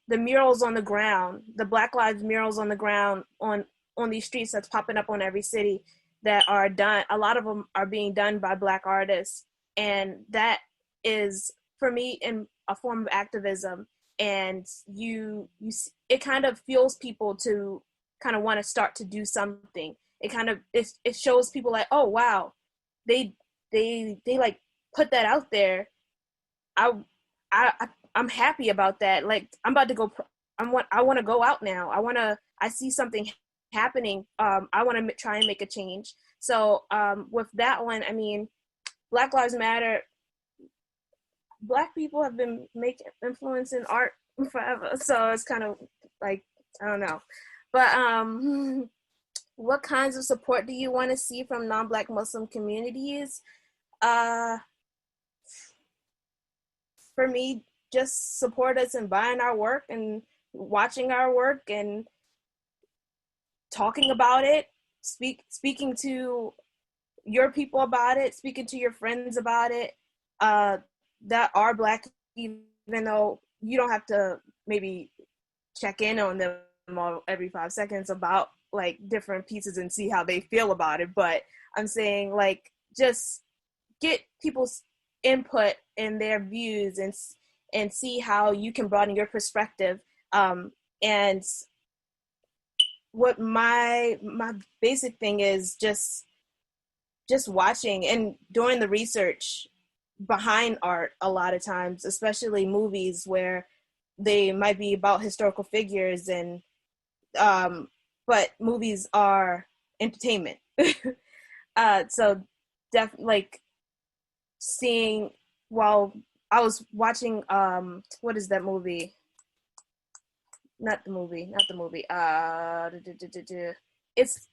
murals on the ground, the Black Lives murals on the ground on these streets that's popping up on every city that are done. A lot of them are being done by Black artists, and that is for me in a form of activism. And it kind of fuels people to kind of want to start to do something. It shows people like, oh wow, they like put that out there. I'm happy about that. Like I'm about to go. I want to go out now. I see something happening. I want to try and make a change. So with that one, I mean, Black Lives Matter. Black people have been influencing art forever. So it's kind of like, I don't know. But what kinds of support do you want to see from non-Black Muslim communities? For me, just support us in buying our work and watching our work and talking about it, speaking to your people about it, speaking to your friends about it, that are Black, even though you don't have to maybe check in on them every 5 seconds about like different pieces and see how they feel about it. But I'm saying like just get people's input and their views and see how you can broaden your perspective And what my basic thing is just watching and doing the research behind art a lot of times, especially movies where they might be about historical figures and but movies are entertainment. So like seeing while I was watching what is that movie? Not the movie. It's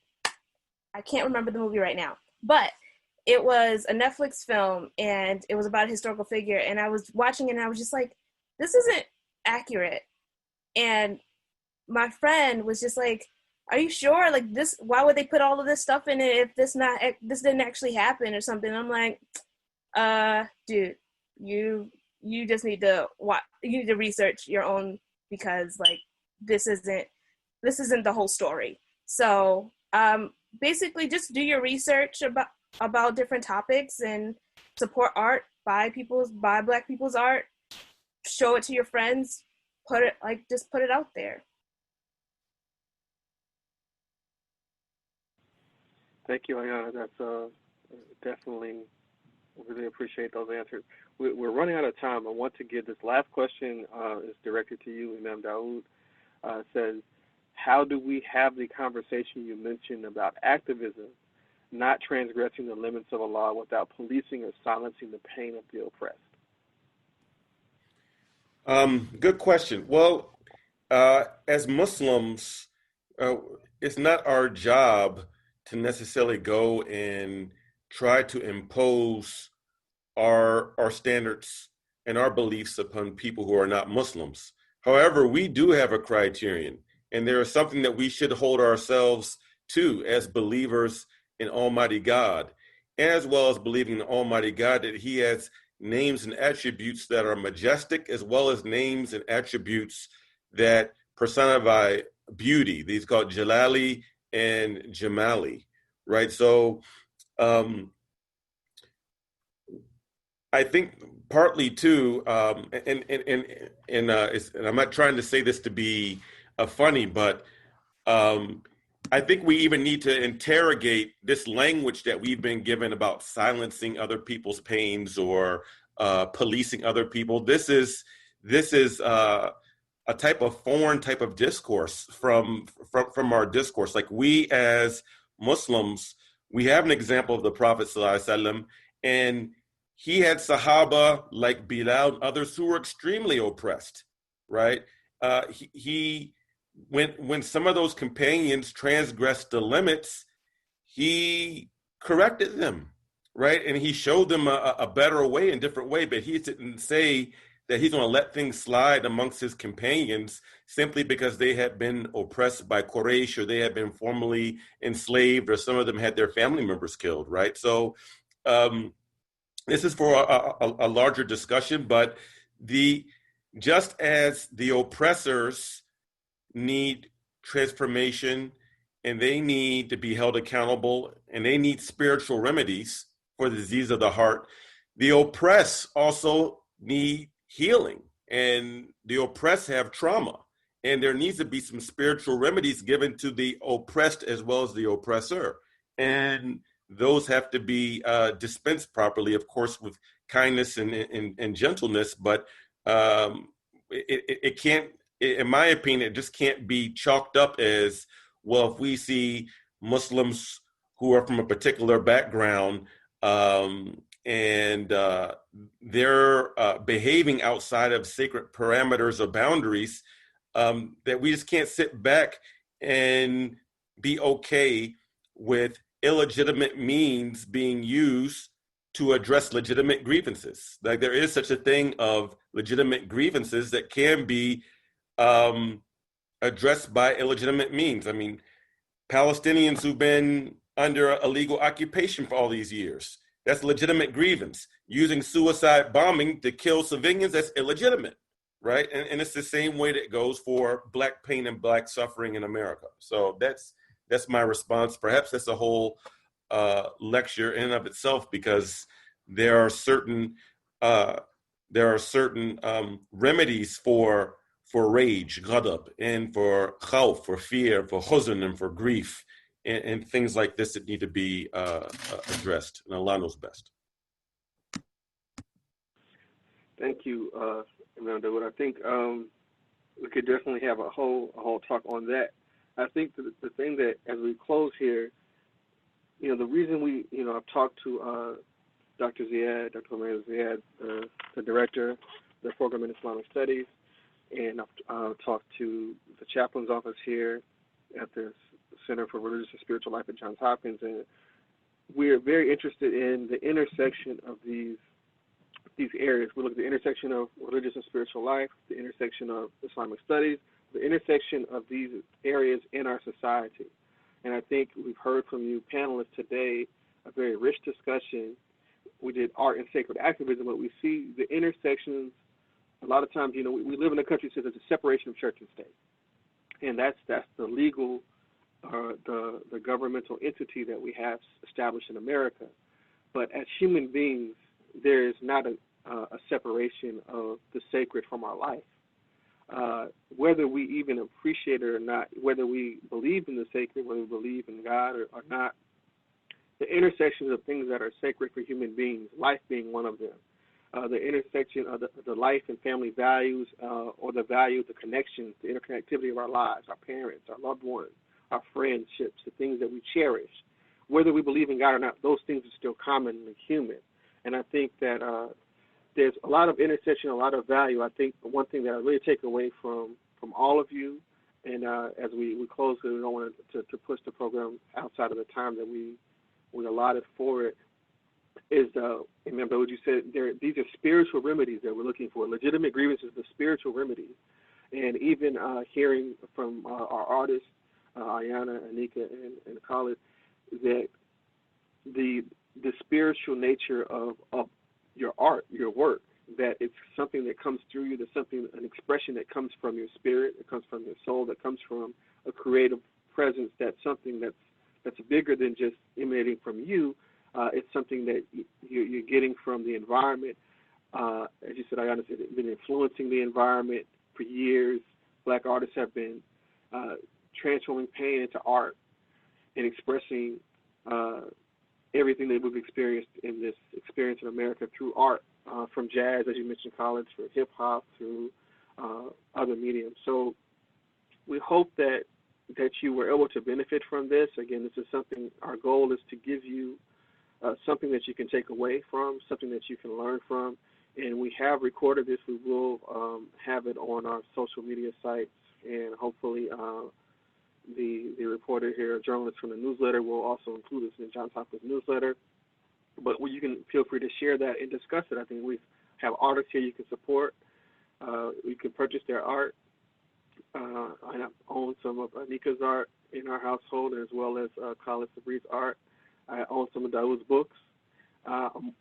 I can't remember the movie right now, but it was a Netflix film and it was about a historical figure, and I was watching it and I was just like, this isn't accurate. And my friend was just like, are you sure? Like this, why would they put all of this stuff in it if this didn't actually happen or something? I'm like, dude, you just need to research your own, because like this isn't the whole story. So basically just do your research about different topics and support art, buy Black people's art, show it to your friends, just put it out there. Thank you, Ayana. That's definitely, really appreciate those answers. We're running out of time. I want to give this last question is directed to you, Imam Daoud. It says, how do we have the conversation you mentioned about activism, not transgressing the limits of Allah without policing or silencing the pain of the oppressed? Good question. Well, as Muslims, it's not our job to necessarily go and try to impose our standards and our beliefs upon people who are not Muslims. However, we do have a criterion, and there is something that we should hold ourselves to as believers in Almighty God, as well as believing in Almighty God that He has names and attributes that are majestic, as well as names and attributes that personify beauty. These called Jalali and Jamali, right? So I think partly too, and I'm not trying to say this to be funny, but I think we even need to interrogate this language that we've been given about silencing other people's pains or policing other people. This is a type of foreign type of discourse from our discourse. Like, we as Muslims, we have an example of the Prophet ﷺ, and he had Sahaba like Bilal and others who were extremely oppressed, right? When some of those companions transgressed the limits, he corrected them, right? And he showed them a better way, a different way, but he didn't say that he's going to let things slide amongst his companions simply because they had been oppressed by Quraysh, or they had been formerly enslaved, or some of them had their family members killed, right? So this is for a larger discussion, but just as the oppressors need transformation, and they need to be held accountable, and they need spiritual remedies for the disease of the heart, the oppressed also need healing, and the oppressed have trauma, and there needs to be some spiritual remedies given to the oppressed as well as the oppressor, and those have to be dispensed properly, of course, with kindness and gentleness, but it can't, in my opinion, it just can't be chalked up as, well, if we see Muslims who are from a particular background and they're behaving outside of sacred parameters or boundaries, that we just can't sit back and be okay with illegitimate means being used to address legitimate grievances. Like, there is such a thing of legitimate grievances that can be addressed by illegitimate means. I mean, Palestinians who've been under illegal occupation for all these years, that's legitimate grievance. Using suicide bombing to kill civilians, that's illegitimate, right? And it's the same way that goes for Black pain and Black suffering in America. So that's my response. Perhaps that's a whole lecture in and of itself, because there are certain remedies for for rage, ghadab, and for khawf, for fear, for huzn, and for grief, and things like this that need to be addressed. And Allah knows best. Thank you, Imam Dawood. I think we could definitely have a whole talk on that. I think the thing that, as we close here, the reason I've talked to Dr. Ziad, Dr. Omar Ziad, the director of the program in Islamic Studies, and I've talked to the chaplain's office here at the Center for Religious and Spiritual Life at Johns Hopkins, and we're very interested in the intersection of these areas. We look at the intersection of religious and spiritual life, the intersection of Islamic studies, the intersection of these areas in our society. And I think we've heard from you panelists today a very rich discussion. We did art and sacred activism, but we see the intersections. A lot of times, we live in a country that says there's a separation of church and state. And that's the legal, the governmental entity that we have established in America. But as human beings, there is not a separation of the sacred from our life. Whether we even appreciate it or not, whether we believe in the sacred, whether we believe in God or not, the intersections of things that are sacred for human beings, life being one of them, the intersection of the life and family values, or the value, the connections, the interconnectivity of our lives, our parents, our loved ones, our friendships, the things that we cherish. Whether we believe in God or not, those things are still commonly human. And I think that there's a lot of intersection, a lot of value. I think the one thing that I really take away from all of you, and as we close, because we don't want to push the program outside of the time that we allotted for it, is, remember what you said, these are spiritual remedies that we're looking for. Legitimate grievances, the spiritual remedies. And even hearing from our artists, Ayana, Anika, and Khalid, that the spiritual nature of your art, your work, that it's something that comes through you, that's an expression that comes from your spirit, that comes from your soul, that comes from a creative presence, that's something that's bigger than just emanating from you. It's something that you're getting from the environment. As you said, Ayana said, it's been influencing the environment for years. Black artists have been transforming pain into art and expressing everything that we've experienced in this experience in America through art, from jazz, as you mentioned, college, through hip-hop, through other mediums. So we hope that you were able to benefit from this. Again, this is something, our goal is to give you something that you can take away from, something that you can learn from. And we have recorded this. We will have it on our social media sites, and hopefully the reporter here, a journalist from the newsletter, will also include this in the Johns Hopkins newsletter. But you can feel free to share that and discuss it. I think we have artists here you can support. You can purchase their art. I own some of Anika's art in our household, as well as Khalid Sabri's art. I own some of Dawood's books. I'm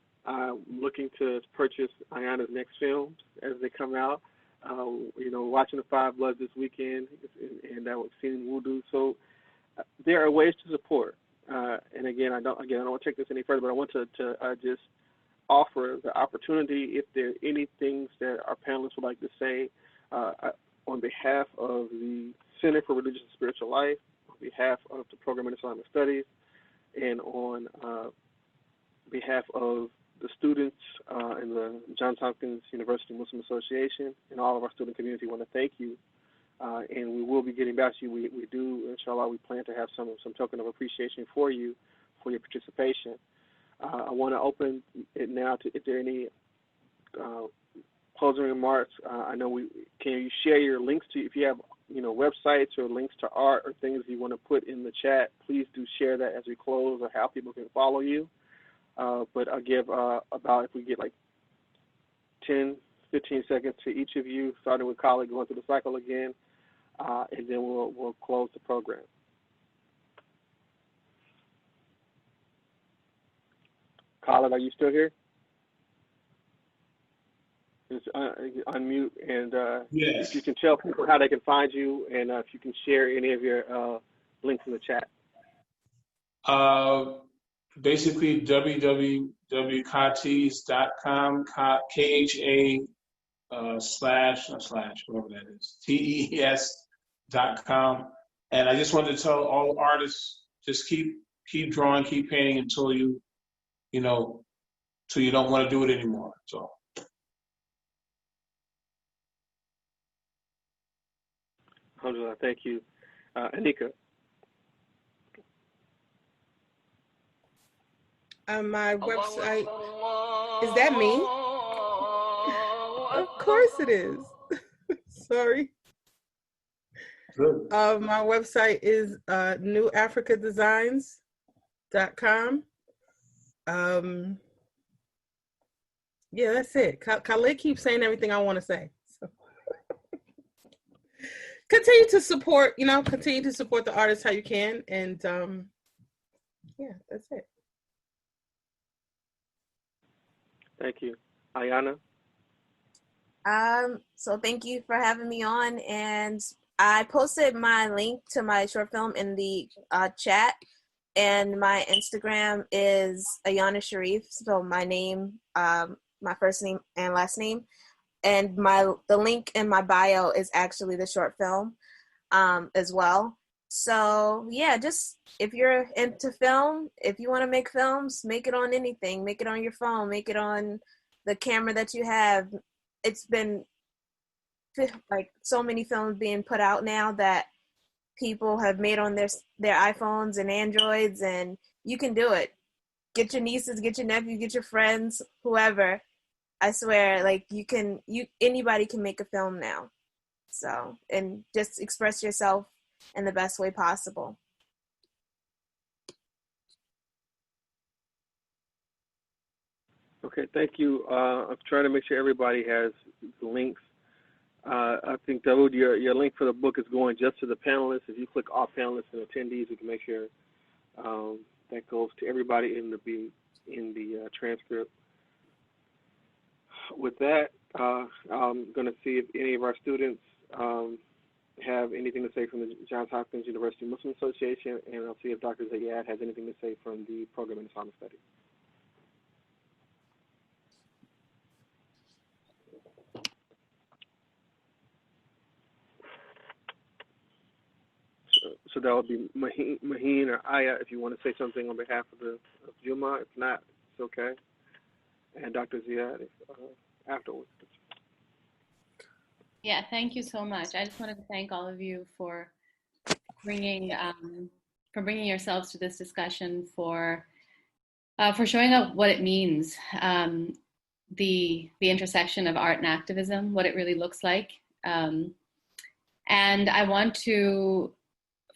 looking to purchase Ayana's next films as they come out. Watching The Five Bloods this weekend, and we've seen Wudu. So there are ways to support. And again, I don't want to take this any further, but I want to just offer the opportunity, if there are any things that our panelists would like to say, on behalf of the Center for Religious and Spiritual Life, on behalf of the Program in Islamic Studies, and on behalf of the students in the Johns Hopkins University Muslim Association and all of our student community, want to thank you. And we will be getting back to you. We do, inshallah, we plan to have some token of appreciation for you, for your participation. I want to open it now to, if there are any closing remarks. I know can you share your links to, if you have websites or links to art or things you want to put in the chat, please do share that as we close, or how people can follow you. But I'll give about, if we get like 10, 15 seconds to each of you, starting with Khalid, going through the cycle again, and then we'll close the program. Khalid, are you still here? Just unmute, and yes. If you can tell people how they can find you, and if you can share any of your links in the chat. Basically, www.khatees.com, whatever that is, TES.com. And I just wanted to tell all artists, just keep drawing, keep painting until you don't want to do it anymore. So. Alhamdulillah, thank you. Anika. My website, is that me? Of course it is. Sorry. My website is newafricadesigns.com. Yeah, that's it. Khalid keeps saying everything I want to say. So. Continue to support the artists how you can. And yeah, that's it. Thank you. Ayana? So thank you for having me on, and I posted my link to my short film in the chat, and my Instagram is Ayana Sharif, so my name, my first name and last name, and the link in my bio is actually the short film as well. So yeah, just if you're into film, if you want to make films, make it on anything, make it on your phone, make it on the camera that you have. It's been like so many films being put out now that people have made on their iPhones and Androids, and you can do it. Get your nieces, get your nephews, get your friends, whoever. I swear, like anybody can make a film now. So, and just express yourself in the best way possible. Okay, thank you. I'm trying to make sure everybody has the links. I think, Dawood, your link for the book is going just to the panelists. If you click all panelists and attendees, we can make sure that goes to everybody in the transcript. With that, I'm going to see if any of our students have anything to say from the Johns Hopkins University Muslim Association, and I'll see if Dr. Zayad has anything to say from the program in Islamic Studies. So that would be Maheen or Aya if you want to say something on behalf of JHUMA. If not, it's okay. And Dr. Ziyad afterwards. Yeah, thank you so much. I just wanted to thank all of you for bringing yourselves to this discussion, for showing up what it means, the intersection of art and activism, what it really looks like. And I want to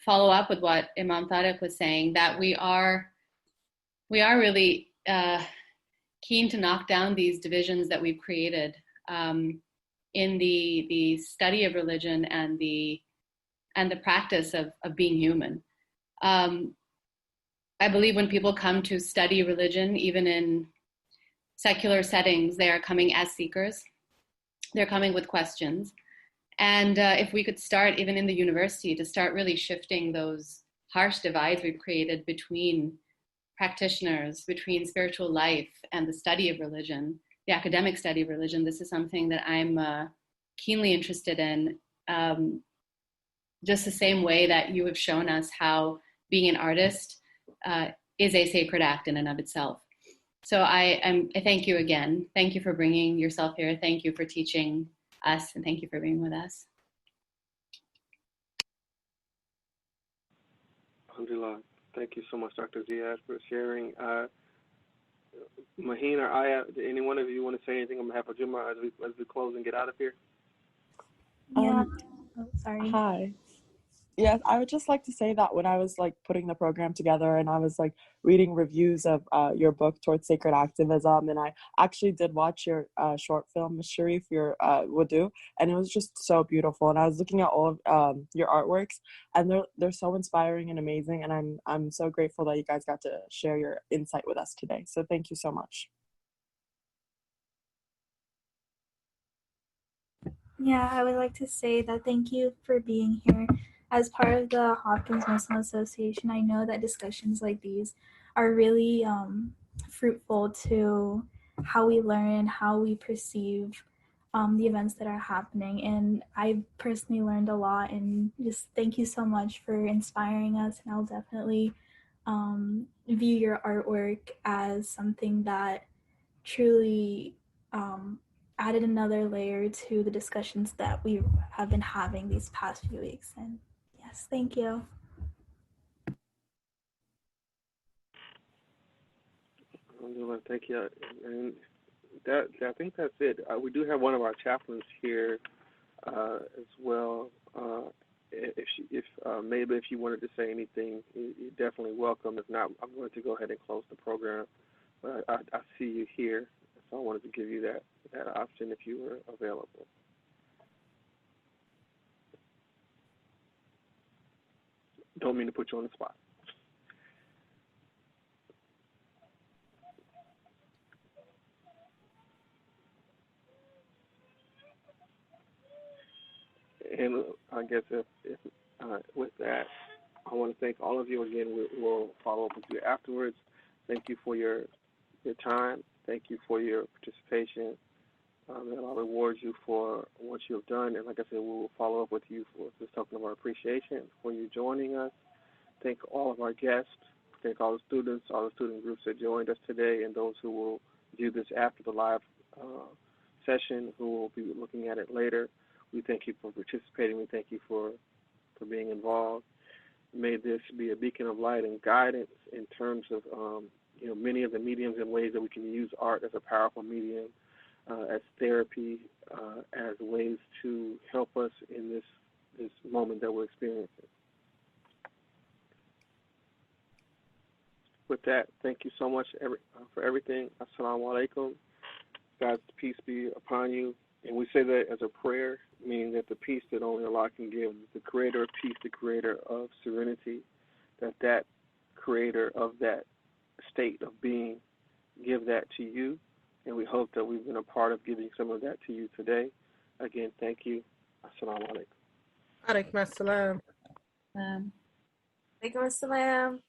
follow up with what Imam Tariq was saying, that we are really keen to knock down these divisions that we've created in the study of religion and the practice of being human. I believe when people come to study religion, even in secular settings, they are coming as seekers. They're coming with questions. And if we could start, even in the university, to start really shifting those harsh divides we've created between practitioners, between spiritual life and the study of religion, the academic study of religion, this is something that I'm keenly interested in, just the same way that you have shown us how being an artist is a sacred act in and of itself. So I thank you again. Thank you for bringing yourself here. Thank you for teaching us, and thank you for being with us. Alhamdulillah. Thank you so much, Dr. Ziyad, for sharing. Maheen or Aya, do any one of you want to say anything on behalf of JHUMA as we close and get out of here? Yeah. Sorry. Hi. Yes, I would just like to say that when I was putting the program together and I was reading reviews of your book, Towards Sacred Activism, and I actually did watch your short film, Ms. Sharif, your Wudu, and it was just so beautiful. And I was looking at all of your artworks, and they're so inspiring and amazing. And I'm so grateful that you guys got to share your insight with us today. So thank you so much. Yeah, I would like to say that thank you for being here. As part of the Hopkins Muslim Association, I know that discussions like these are really fruitful to how we learn, how we perceive the events that are happening. And I personally learned a lot, and just thank you so much for inspiring us. And I'll definitely view your artwork as something that truly added another layer to the discussions that we have been having these past few weeks. And yes, thank you. Thank you. And I think that's it. We do have one of our chaplains here as well. Maybe if you wanted to say anything, you're definitely welcome. If not, I'm going to go ahead and close the program. But I see you here, so I wanted to give you that option if you were available. Don't mean to put you on the spot. And I guess with that, I want to thank all of you again. We'll follow up with you afterwards. Thank you for your time. Thank you for your participation. And I'll reward you for what you have done. And like I said, we will follow up with you for this token of our appreciation for you joining us. Thank all of our guests. Thank all the students, all the student groups that joined us today, and those who will view this after the live session, who will be looking at it later. We thank you for participating. We thank you for being involved. May this be a beacon of light and guidance in terms of many of the mediums and ways that we can use art as a powerful medium, as therapy, as ways to help us in this moment that we're experiencing. With that, thank you so much for everything. Assalamu alaikum. God's peace be upon you. And we say that as a prayer, meaning that the peace that only Allah can give, the creator of peace, the creator of serenity, that creator of that state of being, give that to you. And we hope that we've been a part of giving some of that to you today. Again, thank you. Assalamu alaikum. Alaikum assalam. Alaikum assalam.